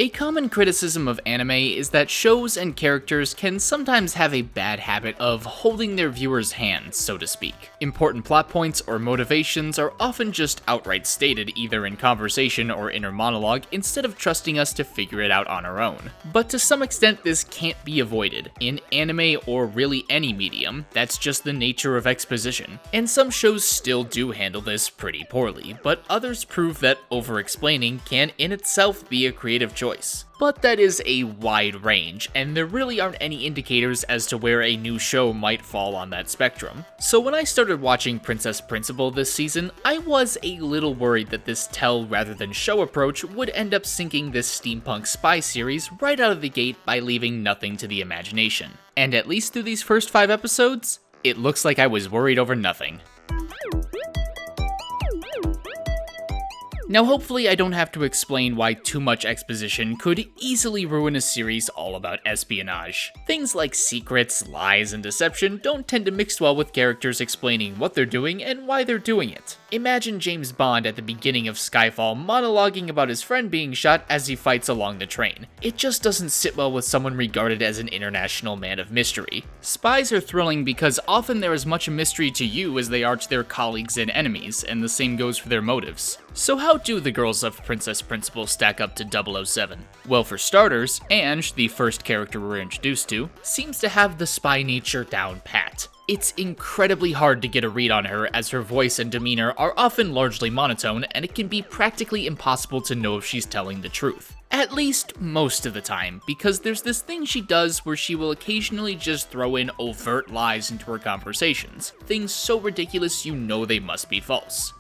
A common criticism of anime is that shows and characters can sometimes have a bad habit of holding their viewers' hands, so to speak. Important plot points or motivations are often just outright stated either in conversation or inner monologue instead of trusting us to figure it out on our own. But to some extent this can't be avoided. In anime or really any medium, that's just the nature of exposition. And some shows still do handle this pretty poorly, but others prove that over-explaining can in itself be a creative choice. But that is a wide range, and there really aren't any indicators as to where a new show might fall on that spectrum. So when I started watching Princess Principal this season, I was a little worried that this tell rather than show approach would end up sinking this steampunk spy series right out of the gate by leaving nothing to the imagination. And at least through these first 5 episodes, it looks like I was worried over nothing. Now hopefully I don't have to explain why too much exposition could easily ruin a series all about espionage. Things like secrets, lies, and deception don't tend to mix well with characters explaining what they're doing and why they're doing it. Imagine James Bond at the beginning of Skyfall monologuing about his friend being shot as he fights along the train. It just doesn't sit well with someone regarded as an international man of mystery. Spies are thrilling because often they're as much a mystery to you as they are to their colleagues and enemies, and the same goes for their motives. So how do the girls of Princess Principal stack up to 007? Well, for starters, Ange, the first character we're introduced to, seems to have the spy nature down pat. It's incredibly hard to get a read on her as her voice and demeanor are often largely monotone, and it can be practically impossible to know if she's telling the truth. At least most of the time, because there's this thing she does where she will occasionally just throw in overt lies into her conversations. Things so ridiculous you know they must be false.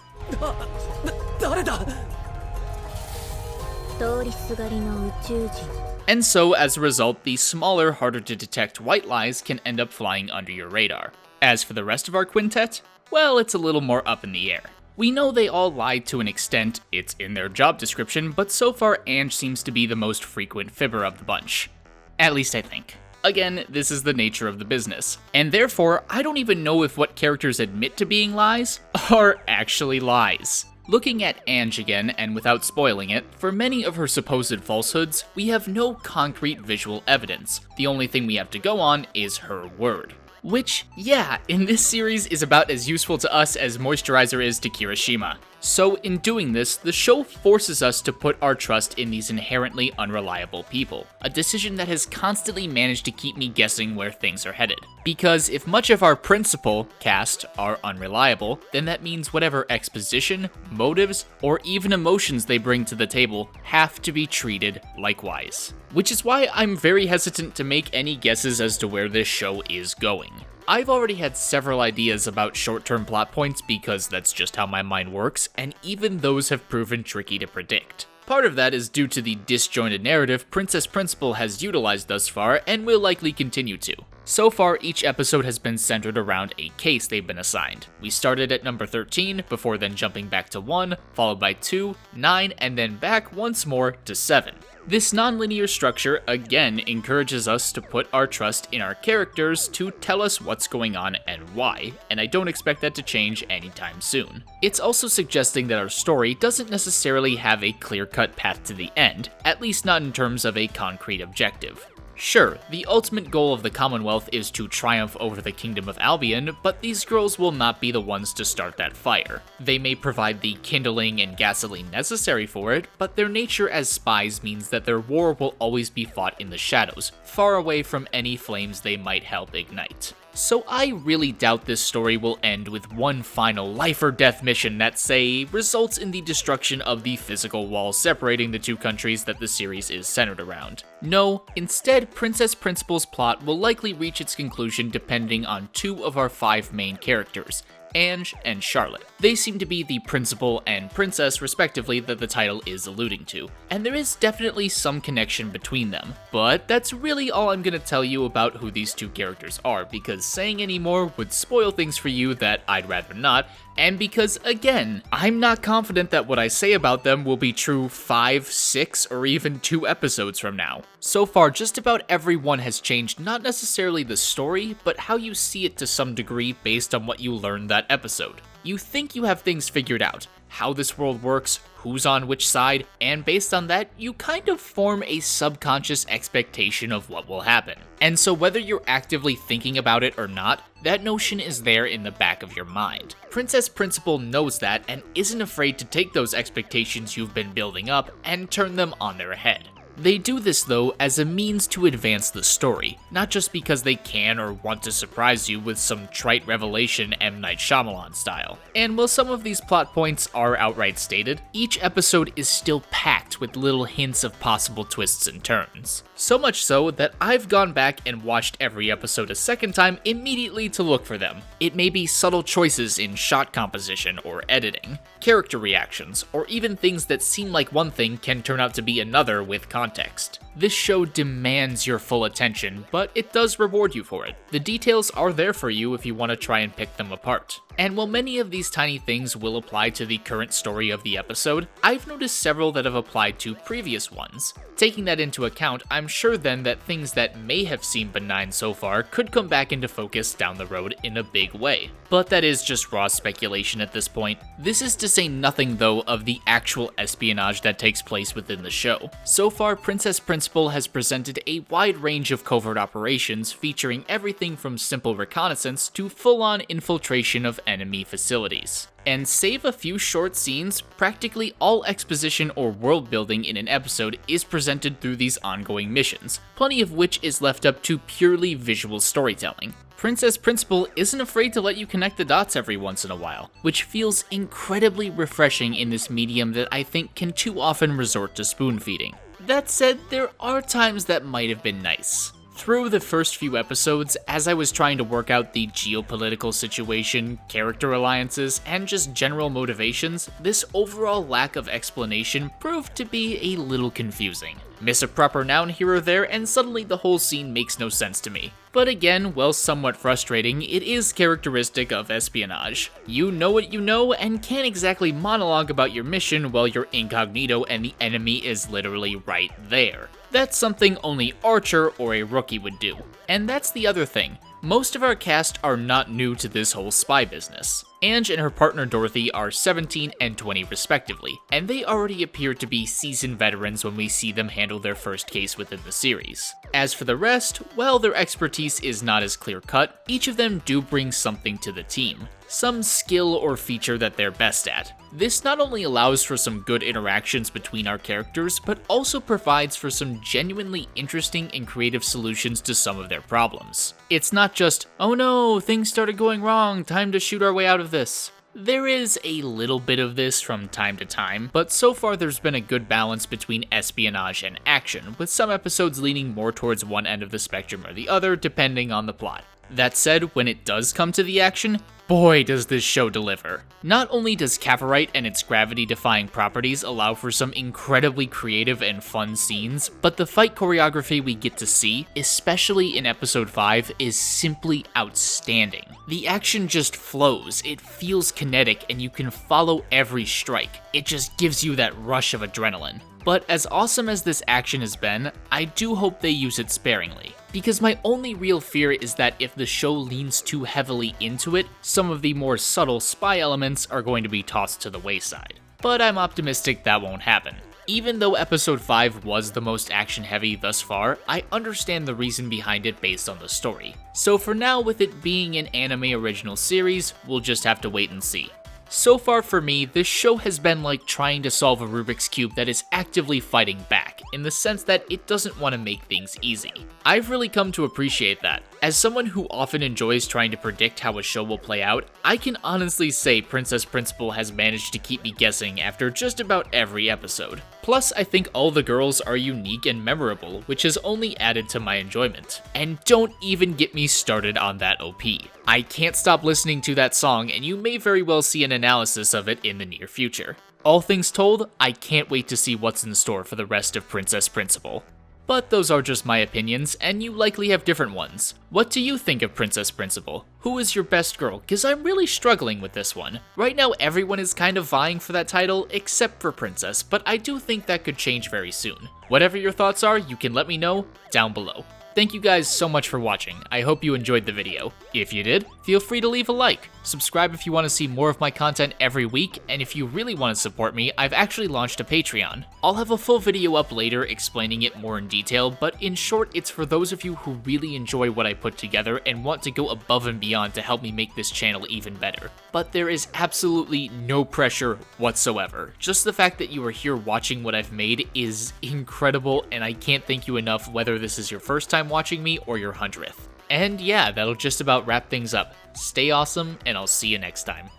And so, as a result, the smaller, harder to detect white lies can end up flying under your radar. As for the rest of our quintet, well, it's a little more up in the air. We know they all lie to an extent, it's in their job description, but so far Ange seems to be the most frequent fibber of the bunch. At least I think. Again, this is the nature of the business, and therefore, I don't even know if what characters admit to being lies are actually lies. Looking at Ange again, and without spoiling it, for many of her supposed falsehoods, we have no concrete visual evidence. The only thing we have to go on is her word. Which, yeah, in this series is about as useful to us as moisturizer is to Kirishima. So in doing this, the show forces us to put our trust in these inherently unreliable people, a decision that has constantly managed to keep me guessing where things are headed. Because if much of our principal cast are unreliable, then that means whatever exposition, motives, or even emotions they bring to the table have to be treated likewise. Which is why I'm very hesitant to make any guesses as to where this show is going. I've already had several ideas about short-term plot points because that's just how my mind works, and even those have proven tricky to predict. Part of that is due to the disjointed narrative Princess Principal has utilized thus far and will likely continue to. So far, each episode has been centered around a case they've been assigned. We started at number 13, before then jumping back to 1, followed by 2, 9, and then back once more to 7. This non-linear structure again encourages us to put our trust in our characters to tell us what's going on and why, and I don't expect that to change anytime soon. It's also suggesting that our story doesn't necessarily have a clear-cut path to the end, at least not in terms of a concrete objective. Sure, the ultimate goal of the Commonwealth is to triumph over the Kingdom of Albion, but these girls will not be the ones to start that fire. They may provide the kindling and gasoline necessary for it, but their nature as spies means that their war will always be fought in the shadows, far away from any flames they might help ignite. So I really doubt this story will end with one final life or death mission that, say, results in the destruction of the physical wall separating the two countries that the series is centered around. No, instead, Princess Principal's plot will likely reach its conclusion depending on 2 of our 5 main characters, Ange and Charlotte. They seem to be the principal and princess, respectively, that the title is alluding to, and there is definitely some connection between them. But that's really all I'm gonna tell you about who these 2 characters are, because saying any more would spoil things for you that I'd rather not, and because, again, I'm not confident that what I say about them will be true 5, 6, or even 2 episodes from now. So far, just about everyone has changed not necessarily the story, but how you see it to some degree based on what you learned that episode. You think you have things figured out, how this world works, who's on which side, and based on that, you kind of form a subconscious expectation of what will happen. And so whether you're actively thinking about it or not, that notion is there in the back of your mind. Princess Principal knows that and isn't afraid to take those expectations you've been building up and turn them on their head. They do this though as a means to advance the story, not just because they can or want to surprise you with some trite revelation M. Night Shyamalan style. And while some of these plot points are outright stated, each episode is still packed with little hints of possible twists and turns. So much so that I've gone back and watched every episode a second time immediately to look for them. It may be subtle choices in shot composition or editing, character reactions, or even things that seem like one thing can turn out to be another with context. This show demands your full attention, but it does reward you for it. The details are there for you if you want to try and pick them apart. And while many of these tiny things will apply to the current story of the episode, I've noticed several that have applied to previous ones. Taking that into account, I'm sure then that things that may have seemed benign so far could come back into focus down the road in a big way. But that is just raw speculation at this point. This is to say nothing though of the actual espionage that takes place within the show. So far, Princess Principal has presented a wide range of covert operations featuring everything from simple reconnaissance to full-on infiltration of enemy facilities. And save a few short scenes, practically all exposition or world building in an episode is presented through these ongoing missions, plenty of which is left up to purely visual storytelling. Princess Principal isn't afraid to let you connect the dots every once in a while, which feels incredibly refreshing in this medium that I think can too often resort to spoon feeding. That said, there are times that might have been nice. Through the first few episodes, as I was trying to work out the geopolitical situation, character alliances, and just general motivations, this overall lack of explanation proved to be a little confusing. Miss a proper noun here or there, and suddenly the whole scene makes no sense to me. But again, while somewhat frustrating, it is characteristic of espionage. You know what you know, and can't exactly monologue about your mission while you're incognito and the enemy is literally right there. That's something only Archer or a rookie would do. And that's the other thing. Most of our cast are not new to this whole spy business. Ange and her partner Dorothy are 17 and 20 respectively, and they already appear to be seasoned veterans when we see them handle their first case within the series. As for the rest, well, their expertise is not as clear-cut. Each of them do bring something to the team, some skill or feature that they're best at. This not only allows for some good interactions between our characters, but also provides for some genuinely interesting and creative solutions to some of their problems. It's not just, oh no, things started going wrong, time to shoot our way out of this. There is a little bit of this from time to time, but so far there's been a good balance between espionage and action, with some episodes leaning more towards one end of the spectrum or the other, depending on the plot. That said, when it does come to the action, boy does this show deliver. Not only does Cavorite and its gravity-defying properties allow for some incredibly creative and fun scenes, but the fight choreography we get to see, especially in episode 5, is simply outstanding. The action just flows, it feels kinetic, and you can follow every strike. It just gives you that rush of adrenaline. But as awesome as this action has been, I do hope they use it sparingly. Because my only real fear is that if the show leans too heavily into it, some of the more subtle spy elements are going to be tossed to the wayside. But I'm optimistic that won't happen. Even though episode 5 was the most action heavy thus far, I understand the reason behind it based on the story. So for now, with it being an anime original series, we'll just have to wait and see. So far for me, this show has been like trying to solve a Rubik's Cube that is actively fighting back, in the sense that it doesn't want to make things easy. I've really come to appreciate that. As someone who often enjoys trying to predict how a show will play out, I can honestly say Princess Principal has managed to keep me guessing after just about every episode. Plus, I think all the girls are unique and memorable, which has only added to my enjoyment. And don't even get me started on that OP. I can't stop listening to that song, and you may very well see an analysis of it in the near future. All things told, I can't wait to see what's in store for the rest of Princess Principal. But those are just my opinions, and you likely have different ones. What do you think of Princess Principal? Who is your best girl? Cause I'm really struggling with this one. Right now everyone is kind of vying for that title, except for Princess, but I do think that could change very soon. Whatever your thoughts are, you can let me know down below. Thank you guys so much for watching. I hope you enjoyed the video. If you did, feel free to leave a like. Subscribe if you want to see more of my content every week, and if you really want to support me, I've actually launched a Patreon. I'll have a full video up later explaining it more in detail, but in short, it's for those of you who really enjoy what I put together and want to go above and beyond to help me make this channel even better. But there is absolutely no pressure whatsoever. Just the fact that you are here watching what I've made is incredible, and I can't thank you enough whether this is your first time watching me or your 100th. And yeah, that'll just about wrap things up. Stay awesome, and I'll see you next time.